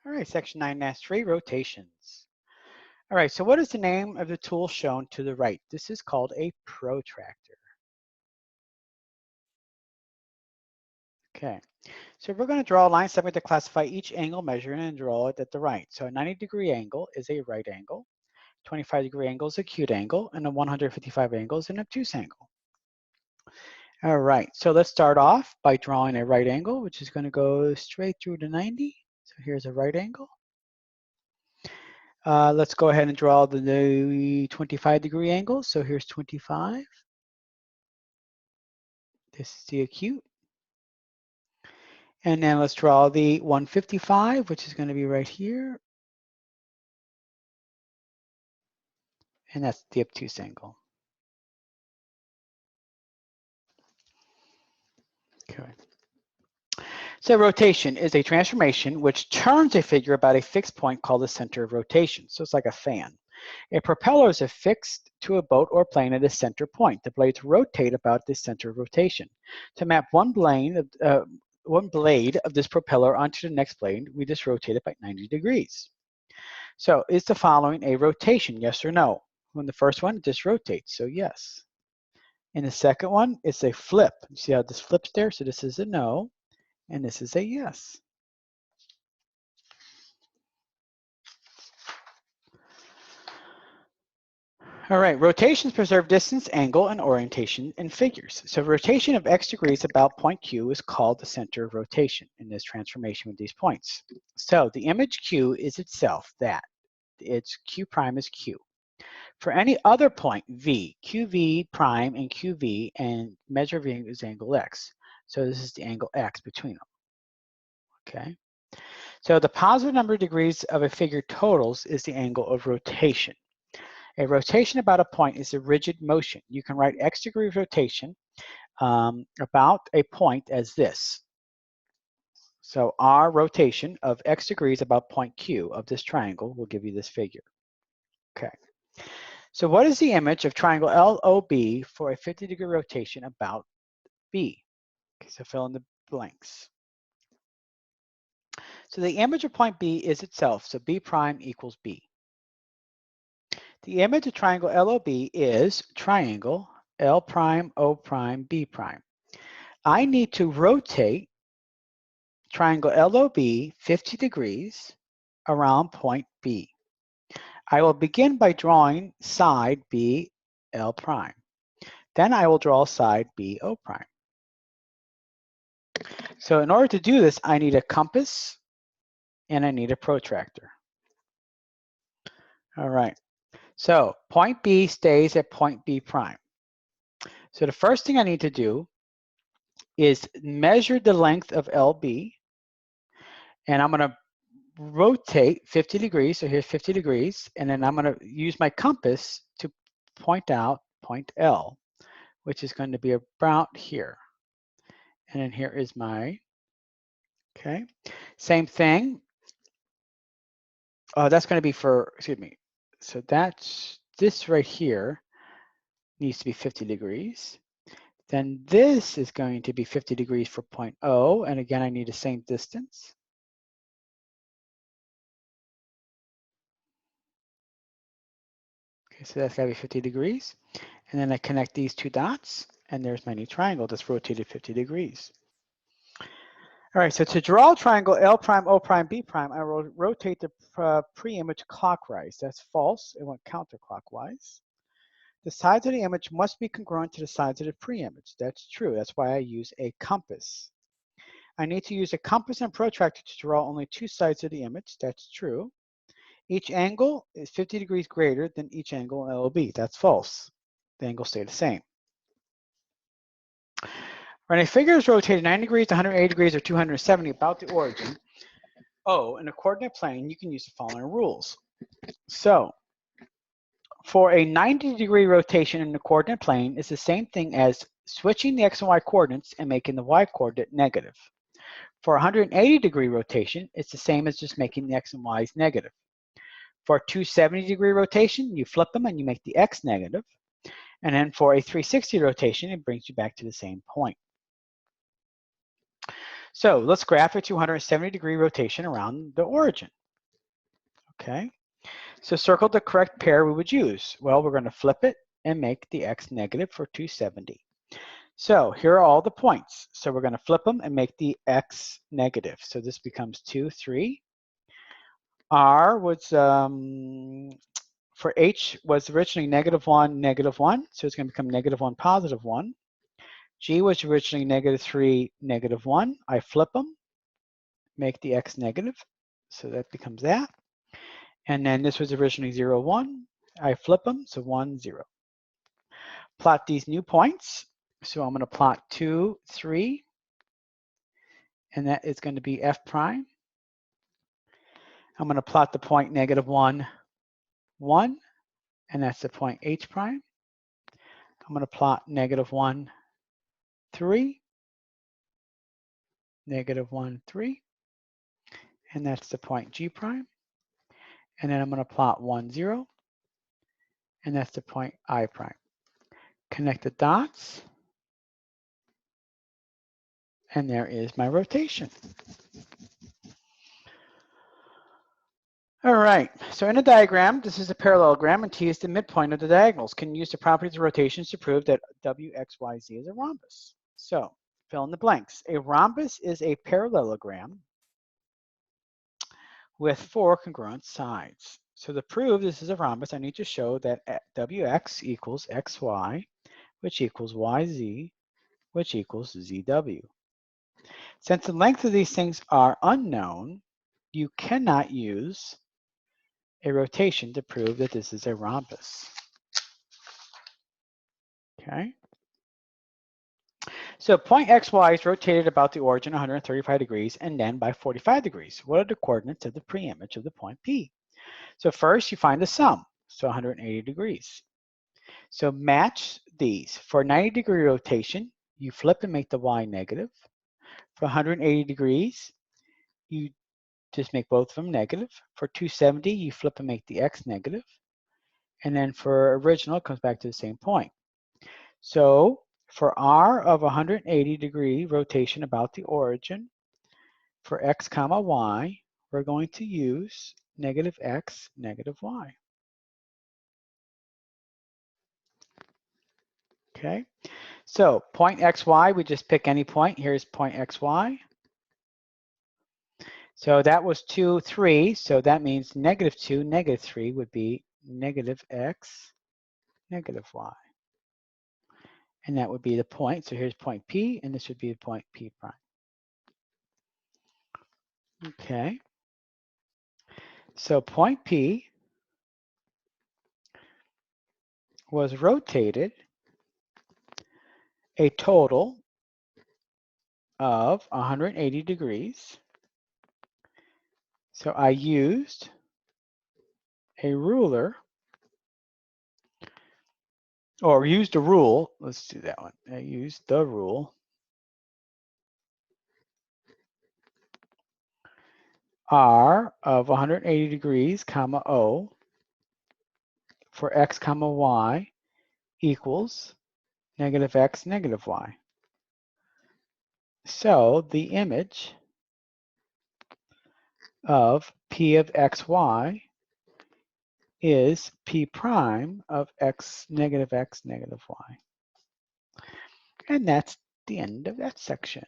All right, section 9-3, rotations. All right, so what is the name of the tool shown to the right? This is called a protractor. Okay, so we're going to draw a line segment to classify each angle measured and draw it at the right. So a 90-degree angle is a right angle, 25-degree angle is a acute angle, and a 155 angle is an obtuse angle. All right, so let's start off by drawing a right angle, which is going to go straight through the 90. So here's a right angle. Let's go ahead and draw the 25-degree angle. So here's 25. This is the acute. And then let's draw the 155, which is going to be right here. And that's the obtuse angle. Okay. So rotation is a transformation which turns a figure about a fixed point called the center of rotation. So it's like a fan. A propeller is affixed to a boat or plane at a center point. The blades rotate about the center of rotation. To map one blade of this propeller onto the next blade, we just rotate it by 90 degrees. So is the following a rotation, yes or no? On the first one, it just rotates, so yes. In the second one, it's a flip. You see how this flips there? So this is a no, and this is a yes. All right, rotations preserve distance, angle, and orientation in figures. So rotation of x degrees about point Q is called the center of rotation in this transformation with these points. So the image Q is itself that. Its Q prime is Q. For any other point V, QV prime and QV, and measure V is angle X. So this is the angle X between them. Okay. So the positive number of degrees of a figure totals is the angle of rotation. A rotation about a point is a rigid motion. You can write x degree of rotation about a point as this. So our rotation of x degrees about point Q of this triangle will give you this figure. Okay. So what is the image of triangle LOB for a 50-degree rotation about B? Okay, so fill in the blanks. So the image of point B is itself, so B prime equals B. The image of triangle LOB is triangle L prime, O prime, B prime. I need to rotate triangle LOB 50 degrees around point B. I will begin by drawing side B L prime. Then I will draw side B O prime. So in order to do this, I need a compass and I need a protractor. All right. So point B stays at point B prime. So the first thing I need to do is measure the length of LB, and I'm going to rotate 50 degrees. So here's 50 degrees, and then I'm going to use my compass to point out point L, which is going to be about here. And then here is my, okay, same thing. That's going to be for, excuse me. So that's, this right here needs to be 50 degrees. Then this is going to be 50 degrees for point O, and again, I need the same distance. Okay, so that's gotta be 50 degrees. And then I connect these two dots, and there's my new triangle that's rotated 50 degrees. All right, so to draw a triangle L prime, O prime, B prime, I will rotate the pre-image clockwise. That's false, it went counterclockwise. The sides of the image must be congruent to the sides of the pre-image. That's true, that's why I use a compass. I need to use a compass and protractor to draw only two sides of the image. That's true. Each angle is 50 degrees greater than each angle in LOB. That's false. The angles stay the same. When a figure is rotated 90 degrees, 180 degrees, or 270 about the origin O in a coordinate plane, you can use the following rules. So, for a 90-degree rotation in the coordinate plane is the same thing as switching the x and y coordinates and making the y coordinate negative. For a 180-degree rotation, it's the same as just making the x and y's negative. For a 270-degree rotation, you flip them and you make the x negative. And then for a 360 rotation, it brings you back to the same point. So let's graph a 270-degree rotation around the origin. Okay, so circle the correct pair we would use. Well, we're going to flip it and make the x negative for 270. So here are all the points. So we're going to flip them and make the x negative. So this becomes 2, 3. R was, for H was originally -1, -1. So it's going to become -1, +1. G was originally -3, -1. I flip them, make the x negative. So that becomes that. And then this was originally 0, 1. I flip them, so 1, 0. Plot these new points. So I'm going to plot 2, 3, and that is going to be f prime. I'm going to plot the point -1, 1, and that's the point h prime. I'm going to plot -1, 3, -1, 3, and that's the point g prime. And then I'm going to plot 1, 0, and that's the point I prime. Connect the dots, and there is my rotation. All right, so in a diagram, this is a parallelogram, and T is the midpoint of the diagonals. Can use the properties of rotations to prove that W, X, Y, Z is a rhombus. So fill in the blanks. A rhombus is a parallelogram with 4 congruent sides. So to prove this is a rhombus, I need to show that WX equals XY, which equals YZ, which equals ZW. Since the length of these things are unknown, you cannot use a rotation to prove that this is a rhombus. Okay. So point XY is rotated about the origin 135 degrees and then by 45 degrees. What are the coordinates of the preimage of the point P? So first you find the sum, so 180 degrees. So match these. For a 90-degree rotation, you flip and make the Y negative. For 180 degrees, you just make both of them negative. For 270, you flip and make the X negative. And then for original, it comes back to the same point. So for R of 180-degree rotation about the origin, for X comma Y, we're going to use -X, -Y. Okay, so point XY, we just pick any point. Here's point XY. So that was 2, 3. So that means -2, -3 would be -X, -Y. And that would be the point. So here's point P, and this would be the point P prime. Okay. So point P was rotated a total of 180 degrees. So I used a ruler, or used a rule. Let's do that one. I used the rule. R of 180 degrees, comma O, for X comma Y equals -X, -Y. So the image of P of XY is P prime of X, -X, -Y. And that's the end of that section.